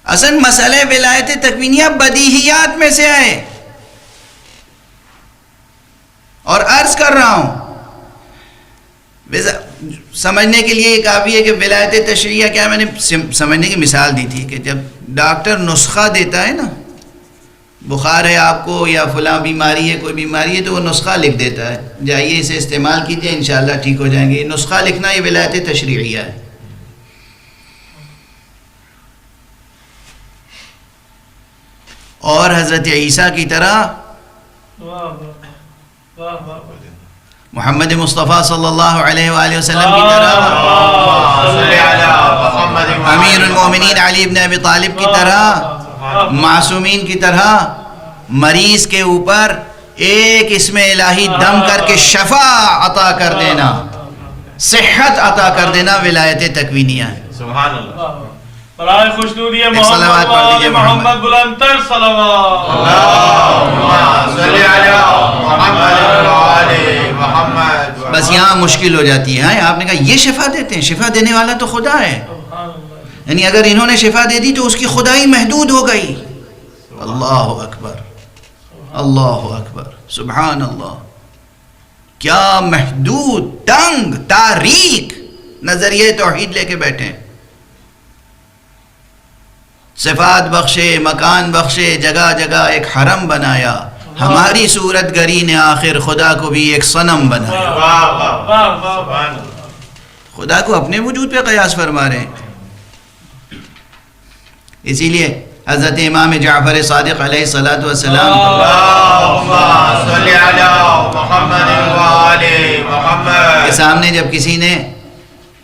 اصل مسئلہ ولایت تکوینیہ بدیہیات میں سے ہے. اور عرض کر رہا ہوں سمجھنے کے لیے کافی ہے کہ ولایت تشریعیہ کیا ہے. میں نے سمجھنے کی مثال دی تھی کہ جب ڈاکٹر نسخہ دیتا ہے نا، بخار ہے آپ کو یا فلاں بیماری ہے، کوئی بیماری ہے، تو وہ نسخہ لکھ دیتا ہے، جائیے اسے استعمال کیجئے انشاءاللہ ٹھیک ہو جائیں گے. یہ نسخہ لکھنا یہ ولایت تشریعیہ ہے. اور حضرت عیسیٰ کی طرح محمد مصطفیٰ صلی اللہ علیہ وآلہ وسلم کی طرح، امیر المومنین علی بن ابی طالب کی طرح، معصومین کی طرح مریض کے اوپر ایک اسم الہی دم کر کے شفا عطا کر دینا، صحت عطا کر دینا ولایت تکوینیہ ہے. سبحان اللہ. برائے خوشنودی صلوات پڑھ دیجئے محمد بلند تر صلوات. اللہم صلی علی محمد وعلی محمد. بس یہاں مشکل ہو جاتی ہے. آپ نے کہا یہ شفا دیتے ہیں، شفا دینے والا تو خدا ہے، یعنی اگر انہوں نے شفا دے دی تو اس کی خدائی محدود ہو گئی. اللہ اکبر، اللہ اکبر، سبحان اللہ. کیا محدود، تنگ، تاریک نظریے توحید لے کے بیٹھے ہیں. صفات بخشے، مکان بخشے، جگہ جگہ ایک حرم بنایا. ہماری صورت گری نے آخر خدا کو بھی ایک صنم بنایا. خدا کو اپنے وجود پہ قیاس فرما رہے ہیں. اسی لیے حضرت امام جعفر صادق علیہ الصلوۃ والسلام کے سامنے جب کسی نے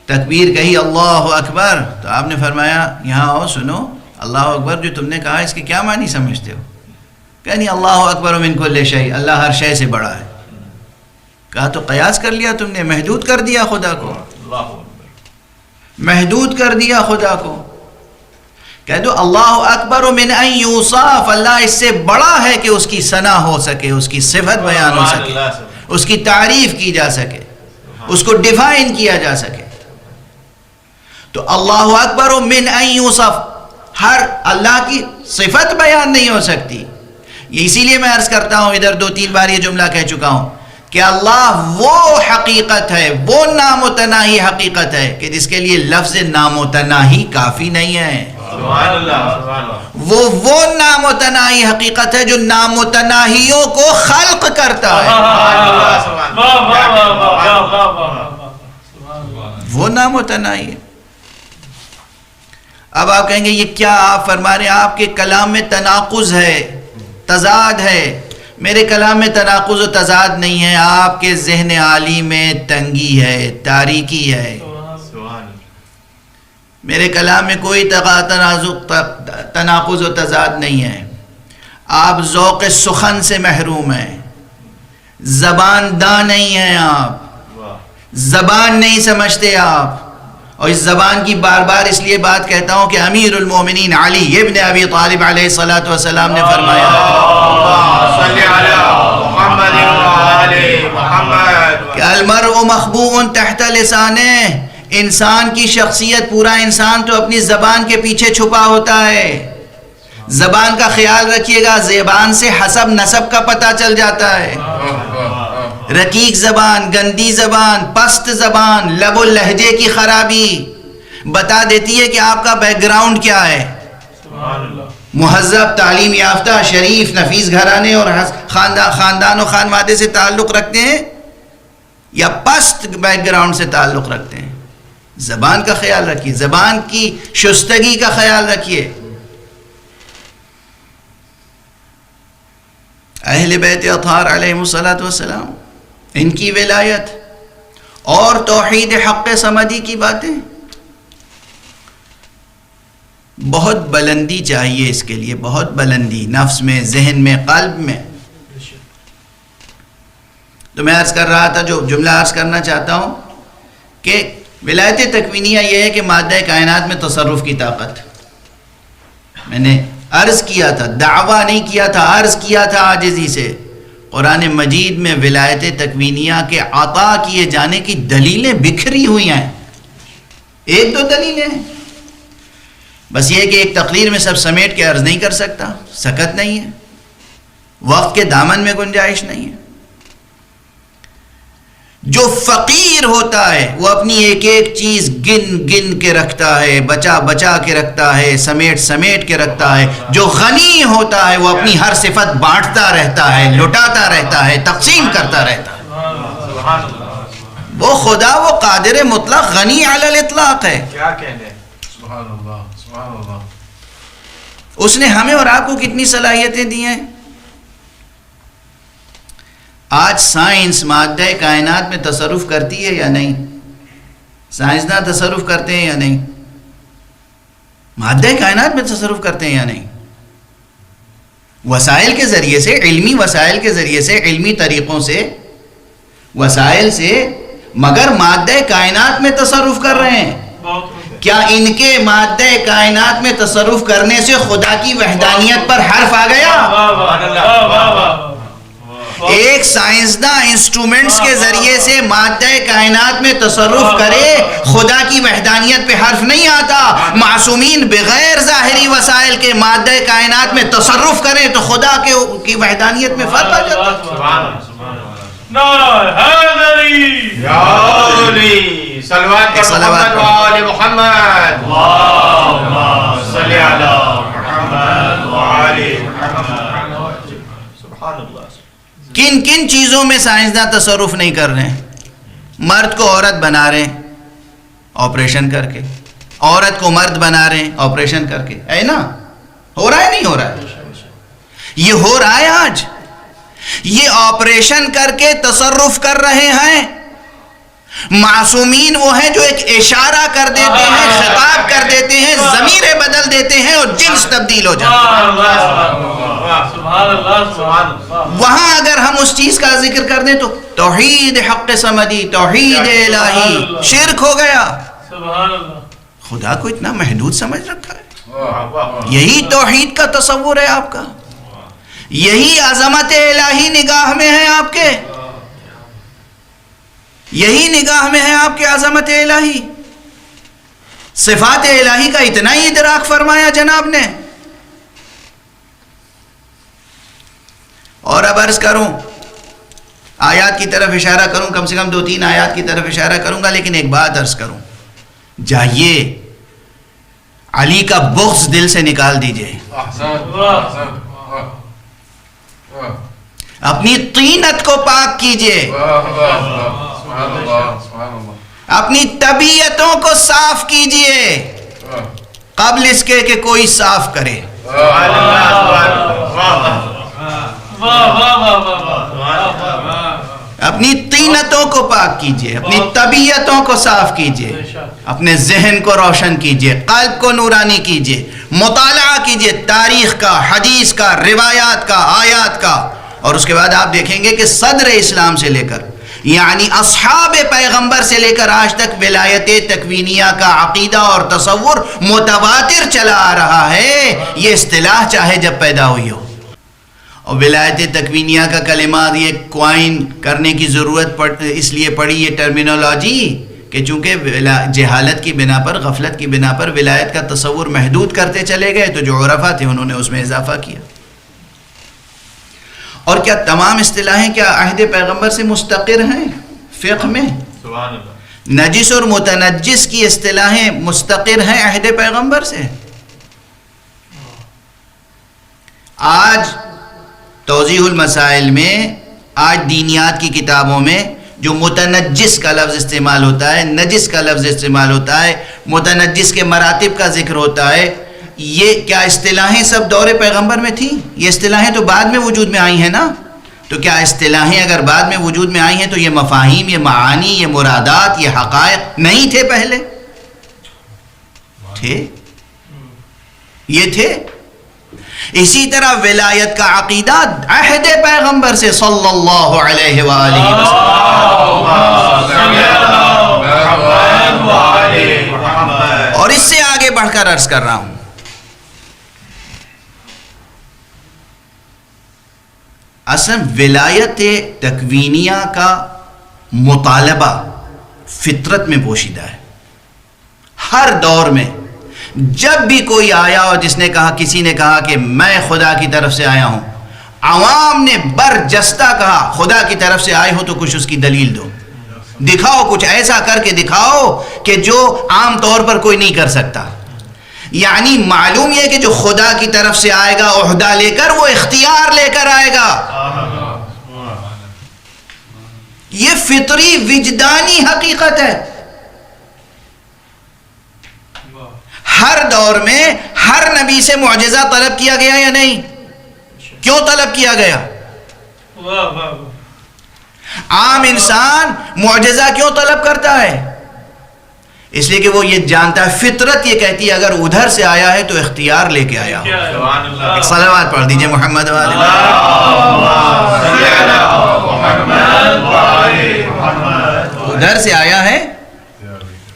تکبیر کہی اللہ اکبر، تو آپ نے فرمایا یہاں آؤ سنو، اللہ اکبر جو تم نے کہا اس کے کیا معنی سمجھتے ہو؟ کہ نہیں اللہ اکبر من کل شیء، اللہ ہر شے سے بڑا ہے. کہا تو قیاس کر لیا تم نے، محدود کر دیا خدا کو، محدود کر دیا خدا کو. کہہ دو اللہ اکبر من ان یوصف، اللہ اس سے بڑا ہے کہ اس کی ثنا ہو سکے، اس کی صفت بیان ہو سکے، اس کی تعریف کی جا سکے، اس کو ڈیفائن کیا جا سکے. تو اللہ اکبر من ان یوصف، ہر اللہ کی صفت بیان نہیں ہو سکتی. اسی لیے میں عرض کرتا ہوں، ادھر 2-3 بار یہ جملہ کہہ چکا ہوں کہ اللہ وہ حقیقت ہے، وہ نامتناہی حقیقت ہے کہ جس کے لیے لفظ نامتناہی کافی نہیں ہے. وہ نامتناہی حقیقت ہے جو نامتناہیوں کو خلق کرتا ہے. وہ نامتناہی ہے. اب آپ کہیں گے یہ کیا آپ فرما رہے ہیں؟ آپ کے کلام میں تناقض ہے، تضاد ہے. میرے کلام میں تناقض و تضاد نہیں ہے، آپ کے ذہن عالی میں تنگی ہے، تاریکی ہے. میرے کلام میں کوئی تناقض و تضاد نہیں ہے. آپ ذوق سخن سے محروم ہیں، زبان داں نہیں ہیں، آپ زبان نہیں سمجھتے آپ. اور اس زبان کی بار بار اس لیے بات کہتا ہوں کہ امیر المومنین علی ابن ابی طالب علیہ الصلوۃ والسلام نے فرمایا کہ المرء مخبوء تحت لسانہ، انسان کی شخصیت، پورا انسان تو اپنی زبان کے پیچھے چھپا ہوتا ہے. زبان کا خیال رکھیے گا، زبان سے حسب نسب کا پتہ چل جاتا ہے. رقیق زبان، گندی زبان، پست زبان، لب و لہجے کی خرابی بتا دیتی ہے کہ آپ کا بیک گراؤنڈ کیا ہے. مہذب، تعلیم یافتہ، شریف، نفیس گھرانے اور خاندان و خانوادے سے تعلق رکھتے ہیں یا پست بیک گراؤنڈ سے تعلق رکھتے ہیں. زبان کا خیال رکھیے، زبان کی شستگی کا خیال رکھیے. اہل بیت اطہار علیہم الصلوۃ والسلام، ان کی ولایت اور توحید حق صمدی کی باتیں، بہت بلندی چاہیے اس کے لیے، بہت بلندی نفس میں، ذہن میں، قلب میں. تو میں عرض کر رہا تھا، جو جملہ عرض کرنا چاہتا ہوں کہ ولایت تکوینیہ یہ ہے کہ مادہ کائنات میں تصرف کی طاقت. میں نے عرض کیا تھا، دعویٰ نہیں کیا تھا، عرض کیا تھا عاجزی سے. قرآن مجید میں ولایت تکوینیہ کے عطا کیے جانے کی دلیلیں بکھری ہوئی ہیں. 1-2 دلیلیں ہیں. بس یہ کہ ایک تقریر میں سب سمیٹ کے عرض نہیں کر سکتا، سکت نہیں ہے، وقت کے دامن میں گنجائش نہیں ہے۔ جو فقیر ہوتا ہے وہ اپنی ایک ایک چیز گن گن کے رکھتا ہے، بچا بچا کے رکھتا ہے، سمیٹ سمیٹ کے رکھتا ہے۔ جو غنی ہوتا ہے وہ اپنی ہر صفت بانٹتا رہتا ہے، لٹاتا رہتا ہے، تقسیم کرتا رہتا ہے۔ وہ خدا، وہ قادر مطلق، غنی علی الاطلاق ہے۔ کیا کہنے، سبحان اللہ سبحان اللہ۔ اس نے ہمیں اور آپ کو کتنی صلاحیتیں دی ہیں۔ آج سائنس مادہ کائنات میں تصرف کرتی ہے یا نہیں؟ سائنسداں تصرف کرتے ہیں یا نہیں؟ مادہ کائنات میں تصرف کرتے ہیں یا نہیں؟ وسائل کے ذریعے سے، علمی وسائل کے ذریعے سے، علمی طریقوں سے، وسائل سے، مگر مادہ کائنات میں تصرف کر رہے ہیں۔ کیا ان کے مادہ کائنات میں تصرف کرنے سے خدا کی وحدانیت پر حرف آ گیا؟ ایک سائنسداں انسٹرومنٹس کے ذریعے سے مادہ کائنات میں تصرف کرے، خدا کی وحدانیت پہ حرف نہیں آتا۔ معصومین بغیر ظاہری وسائل کے مادہ کائنات میں تصرف کریں تو خدا کی وحدانیت میں فرق آ جاتا ہے۔ صلوات پر محمد و آل محمد، اللہم صلی علی محمد و آل محمد۔ سبحان اللہ۔ کن کن چیزوں میں سائنسداں تصرف نہیں کر رہے ہیں؟ مرد کو عورت بنا رہے ہیں آپریشن کر کے، عورت کو مرد بنا رہے ہیں آپریشن کر کے، ہے نا؟ ہو رہا ہے نہیں ہو رہا ہے؟ یہ ہو رہا ہے آج۔ یہ آپریشن کر کے تصرف کر رہے ہیں۔ معصومین وہ ہیں جو ایک اشارہ کر دیتے ہیں، خطاب کر دیتے ہیں، ضمیریں بدل دیتے ہیں اور جنس تبدیل ہو جاتا ہے۔ وہاں اگر ہم اس چیز کا ذکر کر دیں تو توحید حق سمدی، توحید الہی، شرک ہو گیا۔ خدا کو اتنا محدود سمجھ رکھا ہے۔ یہی توحید کا تصور ہے آپ کا، یہی عظمت الہی نگاہ میں ہے آپ کے، یہی نگاہ میں ہے آپ کے عظمت الہی۔ صفات الہی کا اتنا ہی ادراک فرمایا جناب نے۔ اور اب عرض کروں، آیات کی طرف اشارہ کروں، کم سے کم 2-3 آیات کی طرف اشارہ کروں گا، لیکن ایک بات عرض کروں، جائیے علی کا بغض دل سے نکال دیجئے، اپنی طینت کو پاک کیجئے، اپنی طبیعتوں کو صاف کیجئے قبل اس کے کہ کوئی صاف کرے۔ اپنی طینتوں کو پاک کیجئے، اپنی طبیعتوں کو صاف کیجئے، اپنے ذہن کو روشن کیجئے، قلب کو نورانی کیجئے، مطالعہ کیجئے تاریخ کا، حدیث کا، روایات کا، آیات کا۔ اور اس کے بعد آپ دیکھیں گے کہ صدر اسلام سے لے کر، یعنی اصحاب پیغمبر سے لے کر آج تک ولایت تکوینیہ کا عقیدہ اور تصور متواتر چلا آ رہا ہے۔ یہ اصطلاح چاہے جب پیدا ہوئی ہو، اور ولایت تکوینیہ کا کلمات یہ کوائن کرنے کی ضرورت اس لیے پڑی، یہ ٹرمینالوجی، کہ چونکہ جہالت کی بنا پر، غفلت کی بنا پر ولایت کا تصور محدود کرتے چلے گئے، تو جو عرفا تھے انہوں نے اس میں اضافہ کیا۔ اور کیا تمام اصطلاحیں کیا عہد پیغمبر سے مستقر ہیں فقہ میں؟ نجس اور متنجس کی اصطلاحیں مستقر ہیں عہد پیغمبر سے؟ آج توضیح المسائل میں، آج دینیات کی کتابوں میں جو متنجس کا لفظ استعمال ہوتا ہے، نجس کا لفظ استعمال ہوتا ہے، متنجس کے مراتب کا ذکر ہوتا ہے، یہ کیا اصطلاحیں سب دور پیغمبر میں تھیں؟ یہ اصطلاحیں تو بعد میں وجود میں آئی ہیں نا؟ تو کیا اصطلاحیں اگر بعد میں وجود میں آئی ہیں تو یہ مفاہیم، یہ معانی، یہ مرادات، یہ حقائق نہیں تھے پہلے؟ تھے، یہ تھے۔ اسی طرح ولایت کا عقیدہ عہد پیغمبر سے صلی اللہ علیہ وآلہ وسلم، اور اس سے آگے بڑھ کر عرض کر رہا ہوں، اصلا ولایت تکوینیہ کا مطالبہ فطرت میں پوشیدہ ہے۔ ہر دور میں جب بھی کوئی آیا اور جس نے کہا، کسی نے کہا کہ میں خدا کی طرف سے آیا ہوں، عوام نے برجستہ کہا خدا کی طرف سے آئے ہو تو کچھ اس کی دلیل دو، دکھاؤ، کچھ ایسا کر کے دکھاؤ کہ جو عام طور پر کوئی نہیں کر سکتا. یعنی معلوم یہ کہ جو خدا کی طرف سے آئے گا عہدہ لے کر، وہ اختیار لے کر آئے گا. یہ فطری وجدانی حقیقت ہے. ہر دور میں ہر نبی سے معجزہ طلب کیا گیا یا نہیں؟ کیوں طلب کیا گیا؟ عام انسان معجزہ کیوں طلب کرتا ہے؟ اس لیے کہ وہ یہ جانتا ہے، فطرت یہ کہتی ہے اگر ادھر سے آیا ہے تو اختیار لے کے آیا ہو. ایک صلوات پڑھ دیجئے محمد والے. ادھر سے آیا ہے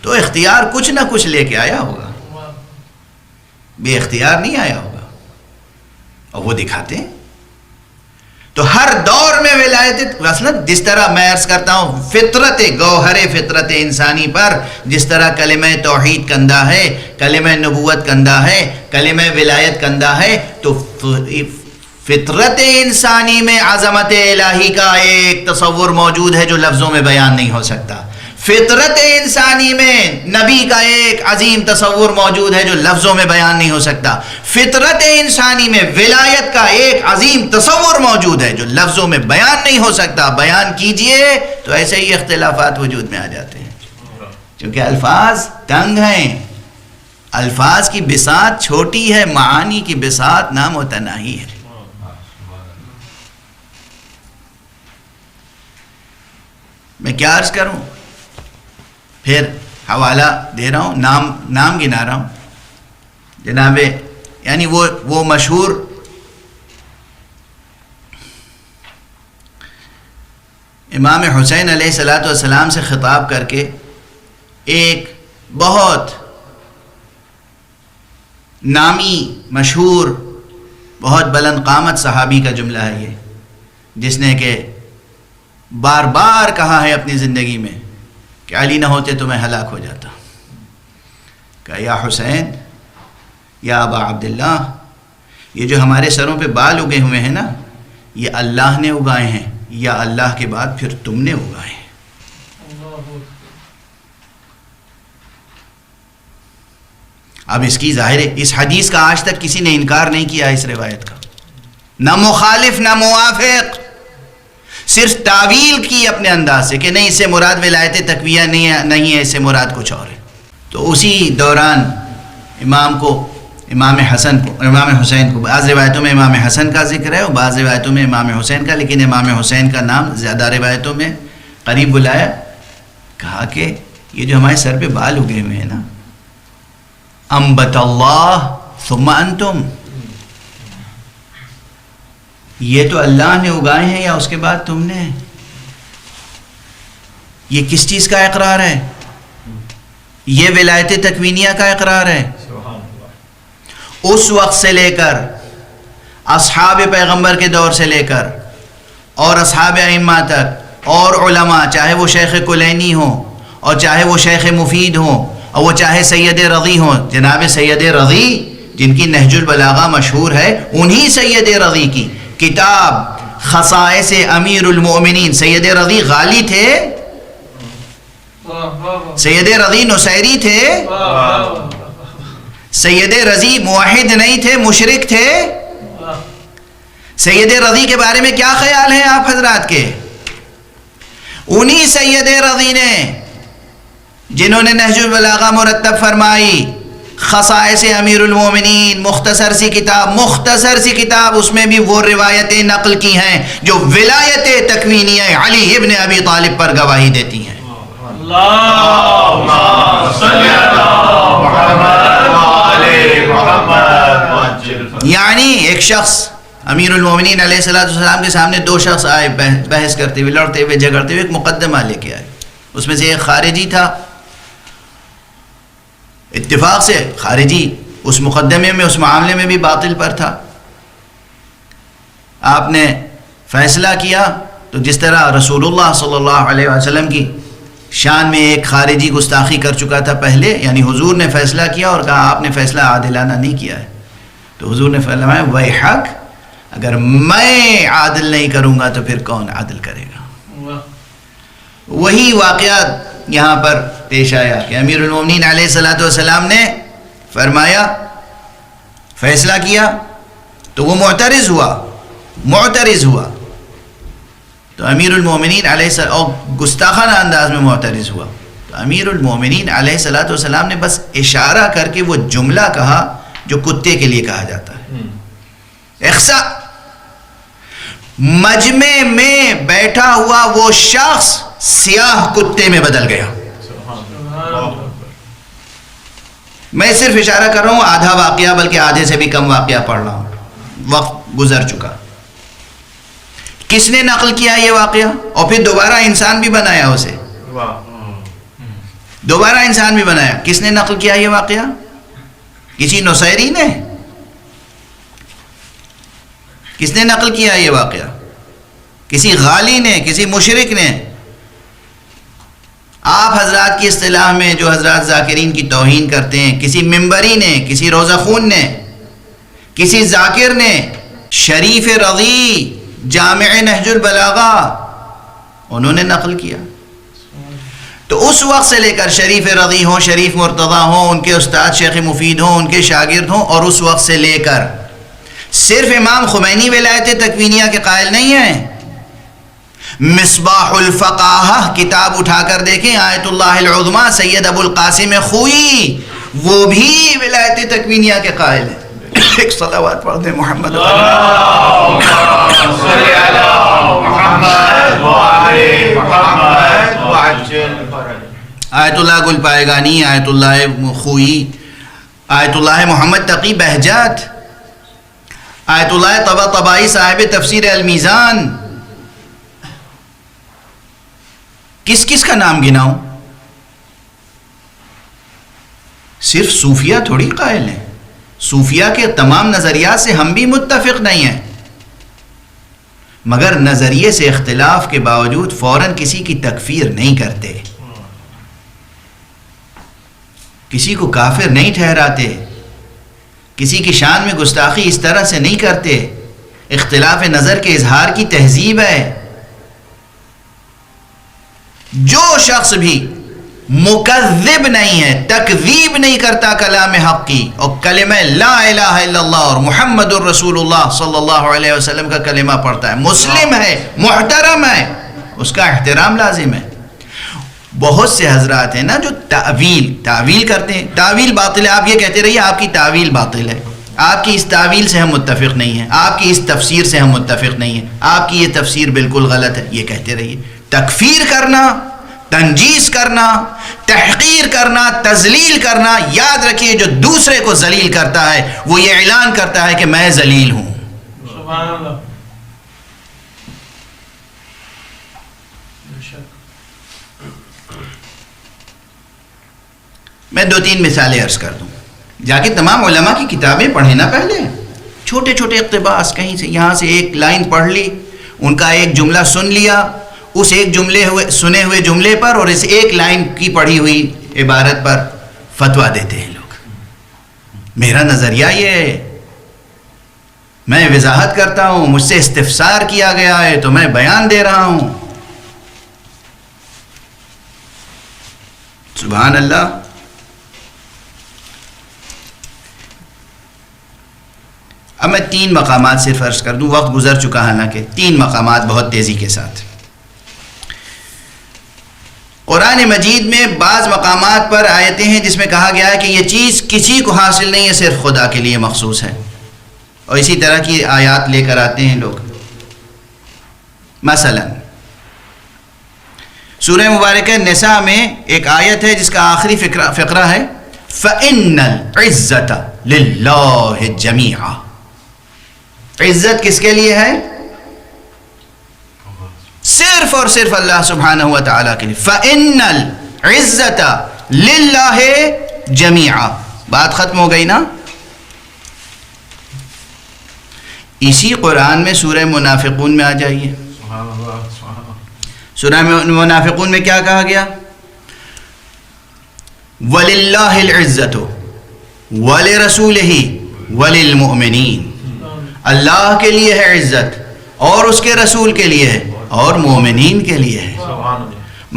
تو اختیار کچھ نہ کچھ لے کے آیا ہوگا، بے اختیار نہیں آیا ہوگا. اور وہ دکھاتے ہیں. تو ہر دور میں ولایت، اصلا جس طرح میں عرض کرتا ہوں فطرت گوہر فطرت انسانی پر جس طرح کلمہ توحید کندہ ہے، کلمہ نبوت کندہ ہے، کلمہ ولایت کندہ ہے، تو فطرت انسانی میں عظمت الہی کا ایک تصور موجود ہے جو لفظوں میں بیان نہیں ہو سکتا. فطرت انسانی میں نبی کا ایک عظیم تصور موجود ہے جو لفظوں میں بیان نہیں ہو سکتا. فطرت انسانی میں ولایت کا ایک عظیم تصور موجود ہے جو لفظوں میں بیان نہیں ہو سکتا. بیان کیجئے تو ایسے ہی اختلافات وجود میں آ جاتے ہیں، کیونکہ الفاظ تنگ ہیں، الفاظ کی بساط چھوٹی ہے، معانی کی بساط نامتناہی ہے. میں کیا عرض کروں، پھر حوالہ دے رہا ہوں، نام گنا رہا ہوں جناب. یعنی وہ مشہور امام حسین علیہ السلام سے خطاب کر کے ایک بہت نامی مشہور بہت بلند قامت صحابی کا جملہ ہے یہ، جس نے کہ بار بار کہا ہے اپنی زندگی میں کہ علی نہ ہوتے تو میں ہلاک ہو جاتا. کہ یا حسین، یا ابا عبداللہ، یہ جو ہمارے سروں پہ بال اگے ہوئے ہیں نا، یہ اللہ نے اگائے ہیں یا اللہ کے بعد پھر تم نے اگائے ہیں. اب اس کی ظاہر ہے اس حدیث کا آج تک کسی نے انکار نہیں کیا اس روایت کا، نہ مخالف نہ موافق، صرف تعویل کی اپنے انداز سے کہ نہیں اس سے مراد ولایت تقویہ نہیں ہے، اس سے مراد کچھ اور ہے. تو اسی دوران امام حسین کو بعض روایتوں میں امام حسن کا ذکر ہے اور بعض روایتوں میں امام حسین کا، لیکن امام حسین کا نام زیادہ روایتوں میں قریب بلایا. کہا کہ یہ جو ہمارے سر پہ بال اگے ہوئے ہیں نا، انبت اللہ ثم انتم، یہ تو اللہ نے اگائے ہیں یا اس کے بعد تم نے؟ یہ کس چیز کا اقرار ہے؟ یہ ولایت تکوینیہ کا اقرار ہے. اس وقت سے لے کر اصحاب پیغمبر کے دور سے لے کر اور اصحاب ائمہ تک اور علماء، چاہے وہ شیخ کلینی ہوں اور چاہے وہ شیخ مفید ہوں اور وہ چاہے سید رضی ہوں. جناب سید رضی جن کی نہج البلاغہ مشہور ہے، انہی سید رضی کی کتاب خصائص امیر المؤمنین، سید رضی غالی تھے، سید رضی نصیری تھے، سید رضی موحد نہیں تھے، مشرک تھے. سید رضی کے بارے میں کیا خیال ہے آپ حضرات کے؟ انہی سید رضی نے جنہوں نے نہج البلاغہ مرتب فرمائی، خصائص امیر المومنین، مختصر سی کتاب، اس میں بھی وہ روایتیں نقل کی ہیں جو ولایت تکوینیہ علی ابن ابی طالب پر گواہی دیتی ہیں. اللہم صلی علی محمد. یعنی ایک شخص امیر المومنین علیہ السلام کے سامنے دو شخص آئے بحث کرتے ہوئے، لڑتے ہوئے، جھگڑتے ہوئے، ایک مقدمہ لے کے آئے. اس میں سے ایک خارجی تھا، اتفاق سے خارجی اس مقدمے میں، اس معاملے میں بھی باطل پر تھا. آپ نے فیصلہ کیا تو جس طرح رسول اللہ صلی اللہ علیہ وسلم کی شان میں ایک خارجی گستاخی کر چکا تھا پہلے، یعنی حضور نے فیصلہ کیا اور کہا آپ نے فیصلہ عادلانہ نہیں کیا ہے، تو حضور نے فرمایا ویحک، اگر میں عادل نہیں کروں گا تو پھر کون عادل کرے گا؟ وہی واقعات یہاں پر پیش آیا کہ امیر المومنین علیہ الصلوۃ والسلام نے فرمایا، فیصلہ کیا تو وہ معترض ہوا تو امیر المومنین علیہ السلام اور گستاخانہ انداز میں معترض ہوا، تو امیر المومنین علیہ الصلوۃ والسلام نے بس اشارہ کر کے وہ جملہ کہا جو کتے کے لیے کہا جاتا ہے، اخسا۔ مجمع میں بیٹھا ہوا وہ شخص سیاہ کتے میں بدل گیا۔ میں صرف اشارہ کر رہا ہوں، آدھا واقعہ بلکہ آدھے سے بھی کم واقعہ پڑھ رہا ہوں، وقت گزر چکا۔ کس نے نقل کیا یہ واقعہ؟ اور پھر دوبارہ انسان بھی بنایا اسے، دوبارہ انسان بھی بنایا۔ کس نے نقل کیا یہ واقعہ؟ کسی نصیری نے؟ کس نے نقل کیا یہ واقعہ؟ کسی غالی نے، کسی مشرک نے؟ آپ حضرات کی اصطلاح میں جو حضرات ذاکرین کی توہین کرتے ہیں، کسی منبری نے، کسی روزہ خون نے، کسی ذاکر نے، شریف رضی جامع نہج البلاغہ، انہوں نے نقل کیا۔ تو اس وقت سے لے کر شریف رضی ہوں، شریف مرتضیٰ ہوں، ان کے استاد شیخ مفید ہوں، ان کے شاگرد ہوں، اور اس وقت سے لے کر صرف امام خمینی ولایت تکوینیہ کے قائل نہیں ہیں۔ مصباح الفقاہہ کتاب اٹھا کر دیکھیں، آیت اللہ العظمیٰ سید ابو القاسم خوئی، وہ بھی ولایت تکوینیہ کے قائل ہیں۔ ایک صلوات پڑھ دیں محمد آیت اللہ گل پائیگانی، آیت اللہ خوئی، آیت اللہ محمد تقی بہجت، آیت اللہ طباطبائی صاحب تفسیر المیزان۔ کس کس کا نام گناؤں؟ صرف صوفیہ تھوڑی قائل ہیں، صوفیہ کے تمام نظریات سے ہم بھی متفق نہیں ہیں، مگر نظریے سے اختلاف کے باوجود فوراً کسی کی تکفیر نہیں کرتے، کسی کو کافر نہیں ٹھہراتے، کسی کی شان میں گستاخی اس طرح سے نہیں کرتے۔ اختلاف نظر کے اظہار کی تہذیب ہے۔ جو شخص بھی مکذب نہیں ہے، تکذیب نہیں کرتا کلام حق کی، اور کلمہ لا الہ الا اللہ اور محمد الرسول اللہ صلی اللہ علیہ وسلم کا کلمہ پڑھتا ہے، مسلم ہے، محترم ہے، اس کا احترام لازم ہے۔ بہت سے حضرات ہیں نا جو تعویل کرتے ہیں، تعویل باطل ہے، آپ یہ کہتے رہیے آپ کی تعویل باطل ہے، آپ کی اس تعویل سے ہم متفق نہیں ہیں، آپ کی اس تفسیر سے ہم متفق نہیں ہیں، آپ کی یہ تفسیر بالکل غلط ہے، یہ کہتے رہیے۔ تکفیر کرنا، تنجیس کرنا، تحقیر کرنا، تذلیل کرنا، یاد رکھیے جو دوسرے کو ذلیل کرتا ہے وہ یہ اعلان کرتا ہے کہ میں ذلیل ہوں۔ سبحان اللہ۔ میں 2-3 مثالیں عرض کر دوں، جا کے تمام علماء کی کتابیں پڑھیں نا پہلے، چھوٹے چھوٹے اقتباس کہیں سے یہاں سے ایک لائن پڑھ لی، ان کا ایک جملہ سن لیا، اس ایک سنے ہوئے جملے پر اور اس ایک لائن کی پڑھی ہوئی عبارت پر فتویٰ دیتے ہیں لوگ۔ میرا نظریہ یہ ہے، میں وضاحت کرتا ہوں، مجھ سے استفسار کیا گیا ہے تو میں بیان دے رہا ہوں۔ سبحان اللہ۔ اب میں 3 مقامات صرف عرض کر دوں، وقت گزر چکا حالانکہ 3 مقامات بہت تیزی کے ساتھ۔ قرآن مجید میں بعض مقامات پر آیتیں ہیں جس میں کہا گیا ہے کہ یہ چیز کسی کو حاصل نہیں ہے، صرف خدا کے لیے مخصوص ہے، اور اسی طرح کی آیات لے کر آتے ہیں لوگ۔ مثلا سورہ مبارکہ نساء میں ایک آیت ہے جس کا آخری فقرہ ہے فَإِنَّ الْعِزَّةَ لِلَّهِ جَمِيعًا۔ عزت کس کے لیے ہے؟ صرف اور صرف اللہ سبحانہ و تعالیٰ کے لیے۔ فَإِنَّ الْعِزَّةَ لِلَّهِ جَمِيعًا۔ بات ختم ہو گئی نا؟ اسی قرآن میں سورہ منافقون میں آ جائیے، سورہ منافقون میں کیا کہا گیا؟ وَلِلَّهِ الْعِزَّةُ وَلِرَسُولِهِ وَلِلْمُؤْمِنِينَ، اللہ کے لیے ہے عزت اور اس کے رسول کے لیے ہے اور مومنین کے لیے ہے.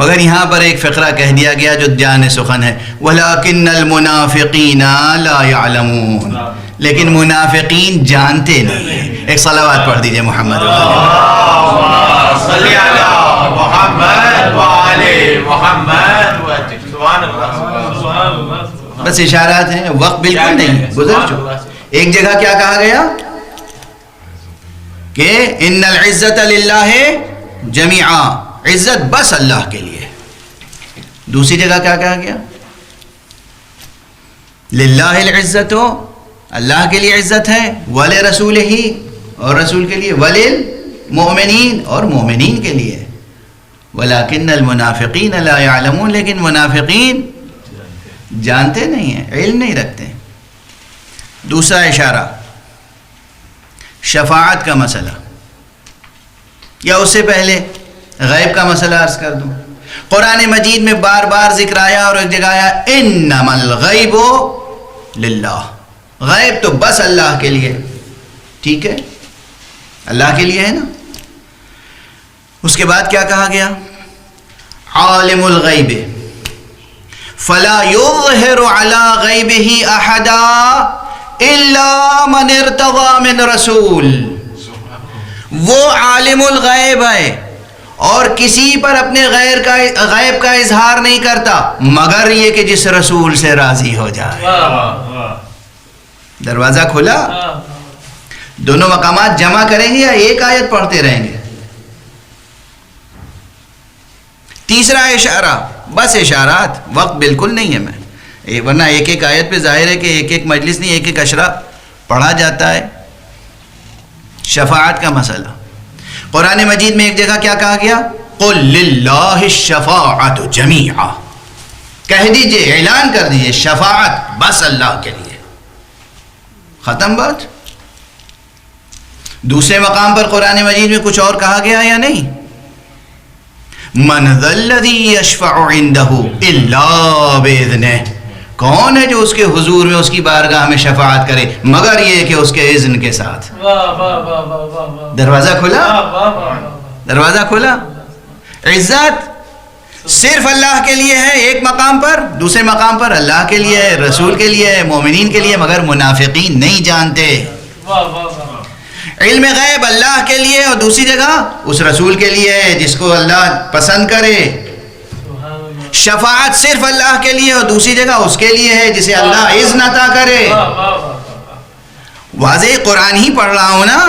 مگر یہاں پر ایک فقرہ کہہ دیا گیا جو جان سخن ہے، وَلَكِنَّ الْمُنَافِقِينَ لَا يَعْلَمُونَ، لیکن منافقین جانتے نہیں ہیں. ایک صلوات پڑھ دیجئے محمد صلی علی محمد وعلی محمد. سبحان اللہ. بس اشارات ہیں، وقت بالکل نہیں گزر چکا. ایک جگہ کیا کہا گیا کہ ان العزت للہ جمیعا، عزت بس اللہ کے لیے. دوسری جگہ کیا کہا گیا؟ للہ العزت، اللہ کے لیے عزت ہے، ولرسولہ اور رسول کے لیے، وللمؤمنین اور مومنین کے لیے. ولیکن المنافقین لا یعلمون، لیکن منافقین جانتے نہیں ہیں، علم نہیں رکھتے. دوسرا اشارہ شفاعت کا مسئلہ، یا اس سے پہلے غیب کا مسئلہ عرض کر دوں. قرآن مجید میں بار بار ذکر آیا اور ایک جگہ آیا انما الغیب للہ، غیب تو بس اللہ کے لیے. ٹھیک ہے، اللہ کے لیے ہے نا. اس کے بعد کیا کہا گیا؟ عالم الغیب فلا یظہر علی غیبہ احدا الا من ارتضی من رسول. وہ عالم الغیب ہے اور کسی پر اپنے غیب کا اظہار نہیں کرتا مگر یہ کہ جس رسول سے راضی ہو جائے. دروازہ کھلا. دونوں مقامات جمع کریں گے یا ایک آیت پڑھتے رہیں گے؟ تیسرا اشارہ، بس اشارات، وقت بالکل نہیں ہے میں، ورنہ ایک ایک آیت پہ ظاہر ہے کہ ایک ایک مجلس نہیں، ایک ایک اشرا پڑھا جاتا ہے. شفاعت کا مسئلہ قرآن مجید میں ایک جگہ کیا کہا گیا؟ قل للہ الشفاعت جمیعا، کہہ دیجئے، اعلان کر دیجئے شفاعت بس اللہ کے لیے. ختم بات. دوسرے مقام پر قرآن مجید میں کچھ اور کہا گیا یا نہیں؟ من ذا الذی یشفع عندہ الا باذنہ، کون ہے جو اس کے حضور میں، اس کی بارگاہ میں شفاعت کرے مگر یہ کہ اس کے اذن کے ساتھ. دروازہ کھلا، دروازہ کھلا. عزت صرف اللہ کے لیے ہے ایک مقام پر، دوسرے مقام پر اللہ کے لیے ہے، رسول کے لیے ہے، مومنین کے لیے، مگر منافقین نہیں جانتے. علم غیب اللہ کے لیے اور دوسری جگہ اس رسول کے لیے ہے جس کو اللہ پسند کرے. شفاعت صرف اللہ کے لیے اور دوسری جگہ اس کے لیے ہے جسے اللہ اذن عطا کرے. واضح قرآن ہی پڑھ رہا ہوں نا.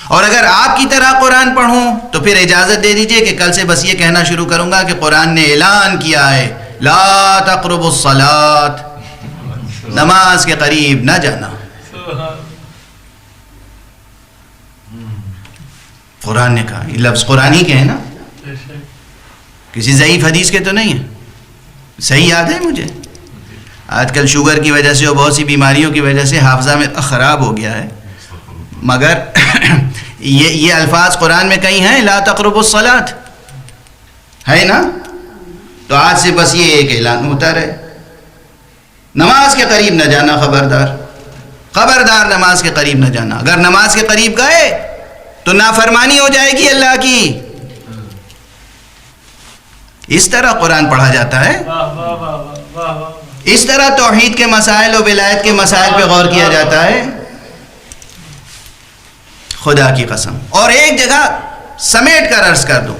اور اگر آپ کی طرح قرآن پڑھوں تو پھر اجازت دے دیجئے کہ کل سے بس یہ کہنا شروع کروں گا کہ قرآن نے اعلان کیا ہے لا تقربوا الصلاۃ، نماز کے قریب نہ جانا. قرآن نے کہا، یہ لفظ قرآنی کے ہیں نا، کسی ضعیف حدیث کے تو نہیں ہیں. صحیح یاد ہے مجھے. آج کل شوگر کی وجہ سے اور بہت سی بیماریوں کی وجہ سے حافظہ میں خراب ہو گیا ہے، مگر یہ الفاظ قرآن میں کہیں ہیں لا تقربوا الصلاۃ، ہے نا. تو آج سے بس یہ ایک اعلان ہوتا رہے، نماز کے قریب نہ جانا. خبردار، خبردار نماز کے قریب نہ جانا. اگر نماز کے قریب گئے تو نافرمانی ہو جائے گی اللہ کی. اس طرح قرآن پڑھا جاتا ہے، اس طرح توحید کے مسائل و ولایت کے مسائل پہ غور کیا جاتا ہے. خدا کی قسم. اور ایک جگہ سمیٹ کر عرض کر دوں،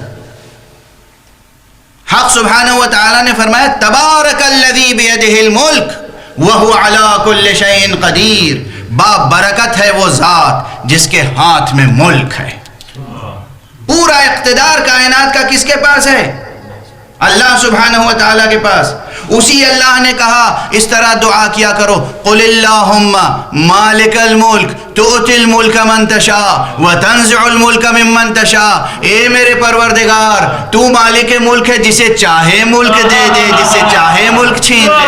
حق سبحانہ و تعالی نے فرمایا تبارک الذی بیدہ الملک وہو علی کل شیء قدیر، برکت ہے وہ ذات جس کے ہاتھ میں ملک ہے. پورا اقتدار کائنات کا کس کے پاس ہے؟ اللہ سبحانہ و تعالیٰ کے پاس. اسی اللہ نے کہا، اس طرح دعا کیا کرو قل اللہم مالک الملک تؤتی الملک من تشاء وتنزع الملک ممن تشاء. اے میرے پروردگار، تو مالک ملک ہے، جسے چاہے ملک دے دے، جسے چاہے ملک چھین دے.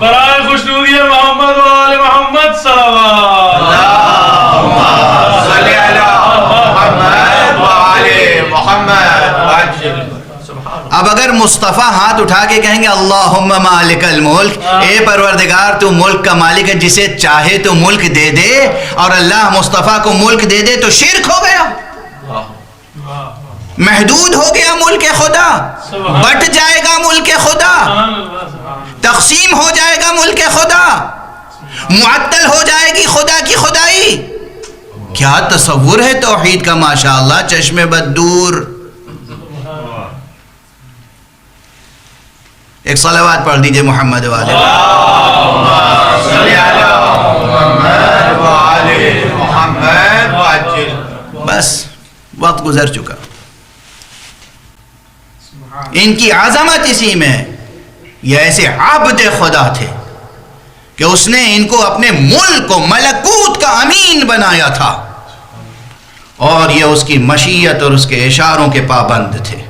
برائے خوشنودی محمد و آل محمد صلوات. اللہم صلی علی محمد و آل محمد. اب اگر مصطفیٰ ہاتھ اٹھا کے کہیں گے اللہم مالک الملک، اے پروردگار تو ملک کا مالک ہے، جسے چاہے تو ملک دے دے، اور اللہ مصطفیٰ کو ملک دے دے تو شرک ہو گیا، محدود ہو گیا ملک خدا، بٹ جائے گا ملک خدا، تقسیم ہو جائے گا ملک خدا، معطل ہو جائے گی خدا کی خدائی۔ کیا تصور ہے توحید کا، ماشاءاللہ، چشم بد دور۔ ایک صلوات پڑھ دیجئے محمد والے بس وقت گزر چکا۔ ان کی عظمت اسی میں، یہ ایسے عبد خدا تھے کہ اس نے ان کو اپنے ملک و ملکوت کا امین بنایا تھا، اور یہ اس کی مشیت اور اس کے اشاروں کے پابند تھے۔